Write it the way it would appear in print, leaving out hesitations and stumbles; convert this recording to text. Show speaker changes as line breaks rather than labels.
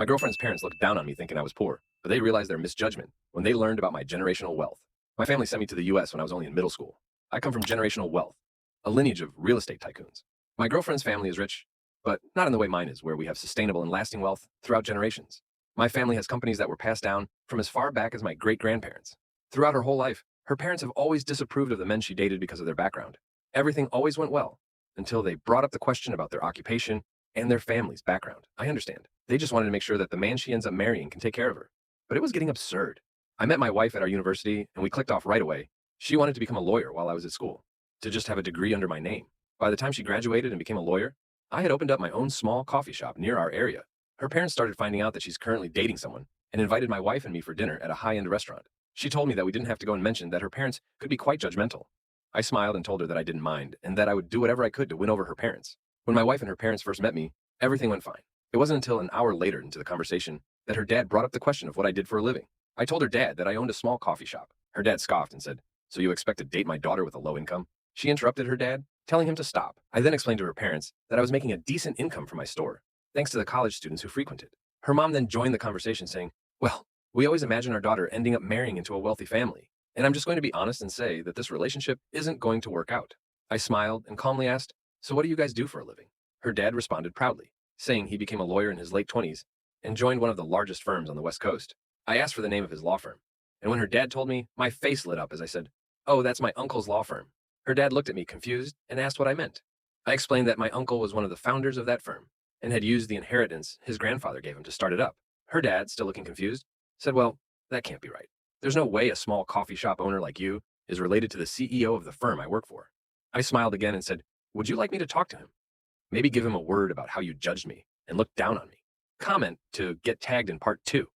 My girlfriend's parents looked down on me thinking I was poor, but they realized their misjudgment when they learned about my generational wealth. My family sent me to the US when I was only in middle school. I come from generational wealth, a lineage of real estate tycoons. My girlfriend's family is rich, but not in the way mine is, where we have sustainable and lasting wealth throughout generations. My family has companies that were passed down from as far back as my great grandparents. Throughout her whole life, her parents have always disapproved of the men she dated because of their background. Everything always went well until they brought up the question about their occupation and their family's background. I understand. They just wanted to make sure that the man she ends up marrying can take care of her. But it was getting absurd. I met my wife at our university and we clicked off right away. She wanted to become a lawyer while I was at school, to just have a degree under my name. By the time she graduated and became a lawyer, I had opened up my own small coffee shop near our area. Her parents started finding out that she's currently dating someone and invited my wife and me for dinner at a high-end restaurant. She told me that we didn't have to go and mention that her parents could be quite judgmental. I smiled and told her that I didn't mind and that I would do whatever I could to win over her parents. When my wife and her parents first met me, everything went fine. It wasn't until an hour later into the conversation that her dad brought up the question of what I did for a living. I told her dad that I owned a small coffee shop. Her dad scoffed and said, "So you expect to date my daughter with a low income?" She interrupted her dad, telling him to stop. I then explained to her parents that I was making a decent income from my store, thanks to the college students who frequent it. Her mom then joined the conversation saying, "Well, we always imagine our daughter ending up marrying into a wealthy family, and I'm just going to be honest and say that this relationship isn't going to work out." I smiled and calmly asked, "So what do you guys do for a living?" Her dad responded proudly, saying he became a lawyer in his late 20s and joined one of the largest firms on the West Coast. I asked for the name of his law firm, and when her dad told me, my face lit up as I said, "Oh, that's my uncle's law firm." Her dad looked at me confused and asked what I meant. I explained that my uncle was one of the founders of that firm and had used the inheritance his grandfather gave him to start it up. Her dad, still looking confused, said, "Well, that can't be right. There's no way a small coffee shop owner like you is related to the CEO of the firm I work for." I smiled again and said, "Would you like me to talk to him? Maybe give him a word about how you judged me and looked down on me. Comment to get tagged in part 2.